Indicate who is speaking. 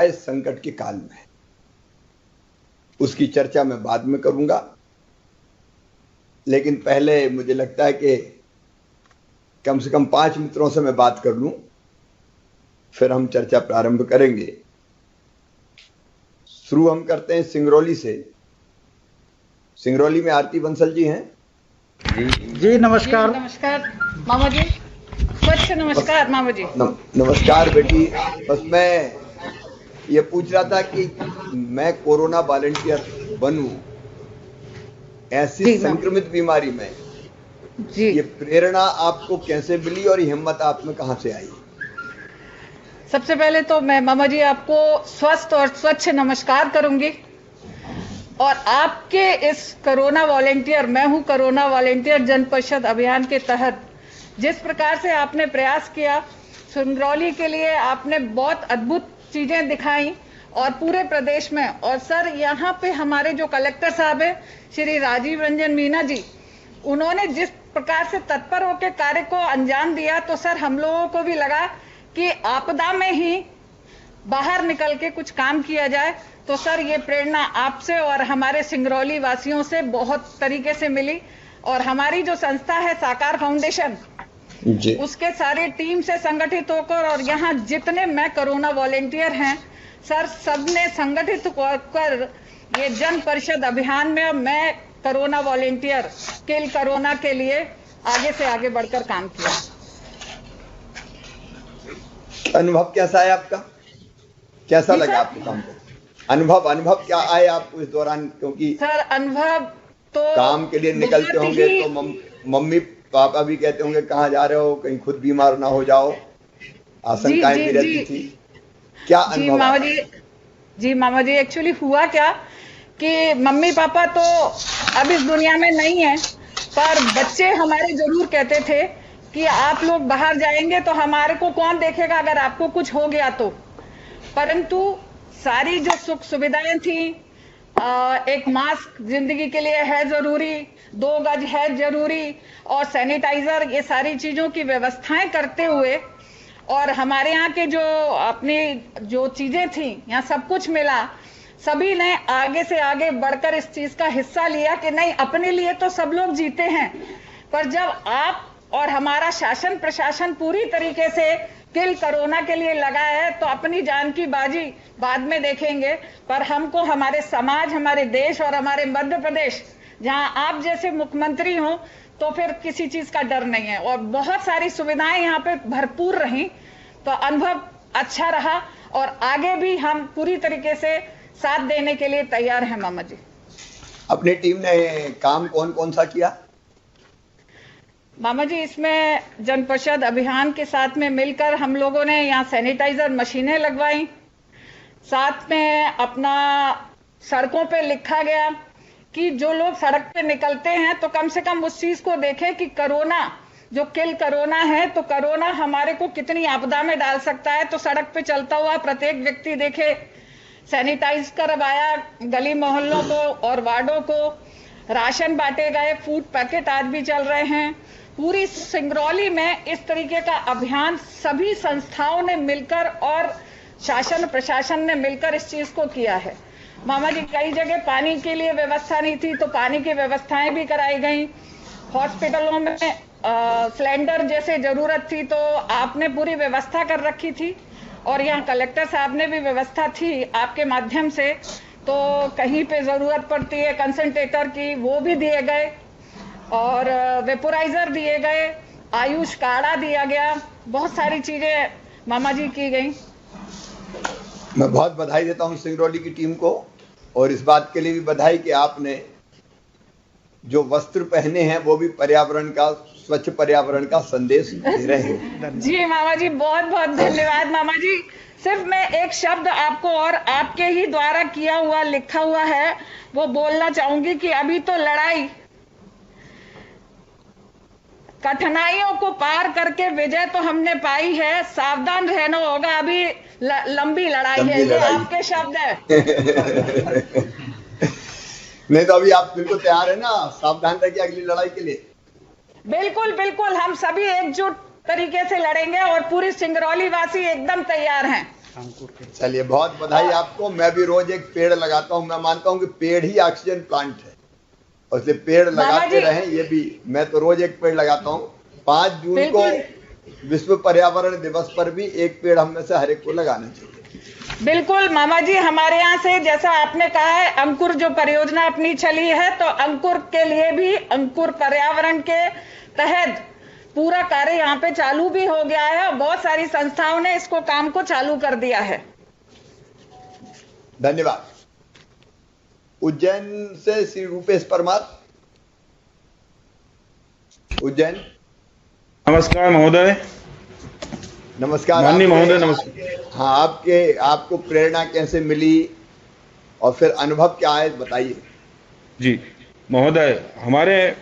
Speaker 1: इस संकट के काल में, उसकी चर्चा मैं बाद में करूंगा। लेकिन पहले मुझे लगता है कि कम से कम 5 मित्रों से मैं बात कर लूं, फिर हम चर्चा प्रारंभ करेंगे। शुरू हम करते हैं सिंगरौली से। सिंगरौली में आरती बंसल जी हैं।
Speaker 2: जी नमस्कार।
Speaker 3: जी, नमस्कार मामा जी। स्वच्छ नमस्कार मामा जी।
Speaker 1: नमस्कार बेटी। बस मैं ये पूछ रहा था कि मैं कोरोना वॉलंटियर बनूं ऐसी संक्रमित बीमारी में,
Speaker 3: जी
Speaker 1: ये प्रेरणा आपको कैसे मिली और हिम्मत आप में कहां से आई?
Speaker 3: सबसे पहले तो मैं मामा जी आपको स्वस्थ और स्वच्छ नमस्कार करूंगी। और आपके इस कोरोना वॉलंटियर, मैं हूं कोरोना वॉलंटियर जन परिषद अभियान के तहत जिस प्रकार से आपने प्रयास किया सिंगरौली के लिए, आपने बहुत अद्भुत चीजें दिखाई और पूरे प्रदेश में। और सर यहाँ पे हमारे जो कलेक्टर साहब है श्री राजीव रंजन मीना जी, उन्होंने जिस प्रकार से तत्पर होकर कार्य को अंजाम दिया, तो सर हम लोगों को भी लगा कि आपदा में ही बाहर निकल के कुछ काम किया जाए। तो सर ये प्रेरणा आपसे और हमारे सिंगरौली वासियों से बहुत तरीके से मिली। और हमारी जो संस्था है साकार फाउंडेशन
Speaker 1: जी,
Speaker 3: उसके सारे टीम से संगठित होकर, और यहाँ जितने मैं कोरोना वॉलंटियर हैं सर, सबने संगठित होकर ये जन परिषद अभियान में मैं कोरोना वॉलंटियर किल कोरोना के लिए आगे से आगे बढ़कर काम किया।
Speaker 1: अनुभव कैसा है आपका? कैसा लगा आपको काम को? अनुभव क्या आए आपको इस दौरान? क्योंकि
Speaker 3: सर अनुभव तो
Speaker 1: काम के लिए निकलते होंगे तो मम्मी पापा भी कहते होंगे कहाँ जा रहे हो, कहीं खुद बीमार ना हो जाओ, आशंकाएं भी रहती थी। क्या अनुभव?
Speaker 3: जी मामा जी, एक्चुअली हुआ क्या कि मम्मी पापा तो अब इस दुनिया में नहीं है, पर बच्चे हमारे जरूर कहते थे कि आप लोग बाहर जाएंगे तो हमारे को कौन देखेगा अगर आपको कुछ हो गया तो। परंतु सारी जो सुख सुविधाएं थी, एक मास्क जिंदगी के लिए है जरूरी, 2 गज है जरूरी, और सैनिटाइजर, ये सारी चीजों की व्यवस्थाएं करते हुए, और हमारे यहाँ के जो अपनी जो चीजें थी यहाँ सब कुछ मिला। सभी ने आगे से आगे बढ़कर इस चीज का हिस्सा लिया कि नहीं, अपने लिए तो सब लोग जीते हैं, पर जब आप और हमारा शासन प्रशासन पूरी तरीके से किल कोरोना के लिए लगा है तो अपनी जान की बाजी बाद में देखेंगे। पर हमको हमारे समाज, हमारे देश और हमारे मध्य प्रदेश जहां आप जैसे मुख्यमंत्री हो, तो फिर किसी चीज का डर नहीं है और बहुत सारी सुविधाएं यहाँ पे भरपूर रही। तो अनुभव अच्छा रहा और आगे भी हम पूरी तरीके से साथ देने के लिए तैयार हैं मामा जी।
Speaker 1: अपनी टीम ने काम कौन कौन सा किया?
Speaker 3: मामा जी इसमें जन परिषद अभियान के साथ में मिलकर हम लोगों ने यहाँ सैनिटाइजर मशीनें लगवाई, साथ में अपना सड़कों पे लिखा गया कि जो लोग सड़क पे निकलते हैं तो कम से कम उस चीज को देखें कि कोरोना जो किल कोरोना है, तो कोरोना हमारे को कितनी आपदा में डाल सकता है। तो सड़क पे चलता हुआ प्रत्येक व्यक्ति देखे, सैनिटाइज करवाया गली मोहल्लों को और वार्डों को, राशन बांटे गए, फूड पैकेट आज भी चल रहे हैं। पूरी सिंगरौली में इस तरीके का अभियान सभी संस्थाओं ने मिलकर और शासन प्रशासन ने मिलकर इस चीज को किया है। मामा जी कई जगह पानी के लिए व्यवस्था नहीं थी तो पानी की व्यवस्थाएं भी कराई गई। हॉस्पिटलों में सिलेंडर जैसे जरूरत थी तो आपने पूरी व्यवस्था कर रखी थी, और यहाँ कलेक्टर साहब ने भी व्यवस्था थी आपके माध्यम से। तो कहीं पे जरूरत पड़ती है कंसंट्रेटर की, वो भी दिए गए, और वेपोराइजर दिए गए, आयुष काढ़ा दिया गया, बहुत सारी चीजें मामा जी की गई।
Speaker 1: मैं बहुत बधाई देता हूं सिंगरौली की टीम को, और इस बात के लिए भी बधाई कि आपने जो वस्त्र पहने हैं वो भी पर्यावरण का, स्वच्छ पर्यावरण का संदेश दे रहे हैं।
Speaker 3: जी मामा जी बहुत बहुत धन्यवाद मामा जी। सिर्फ मैं एक शब्द आपको और आपके ही द्वारा किया हुआ लिखा हुआ है वो बोलना चाहूंगी कि अभी तो लड़ाई, कठिनाइयों को पार करके विजय तो हमने पाई है, सावधान रहना होगा, अभी लंबी लड़ाई है। ये आपके शब्द है।
Speaker 1: नहीं तो अभी आप बिल्कुल तैयार है ना सावधान रहिए अगली लड़ाई के लिए?
Speaker 3: बिल्कुल बिल्कुल, हम सभी एकजुट तरीके से लड़ेंगे और पूरी सिंगरौली वासी एकदम तैयार हैं।
Speaker 1: चलिए, बहुत बधाई आपको। मैं भी रोज एक पेड़ लगाता हूं। मैं मानता हूं कि पेड़ ही ऑक्सीजन प्लांट है, और इसलिए पेड़ लगाते रहें। ये भी मैं तो रोज एक पेड़ लगाता हूं। 5 जून को विश्व पर्यावरण दिवस पर भी एक पेड़ हम में से हर एक को लगाना चाहिए।
Speaker 3: बिल्कुल मामा जी, हमारे यहाँ से जैसा आपने कहा है, अंकुर जो परियोजना अपनी चली है, तो अंकुर के लिए भी अंकुर पर्यावरण के तहत पूरा कार्य यहाँ पे चालू भी हो गया है और बहुत सारी संस्थाओं ने इसको काम को चालू कर दिया है।
Speaker 1: धन्यवाद। उज्जैन से श्री रूपेश परमार। उज्जैन।
Speaker 4: नमस्कार महोदय।
Speaker 1: नमस्कार
Speaker 4: माननीय महोदय, नमस्कार।
Speaker 1: हाँ, आपको प्रेरणा कैसे मिली और फिर अनुभव क्या है, बताइए।
Speaker 4: जी महोदय, हमारे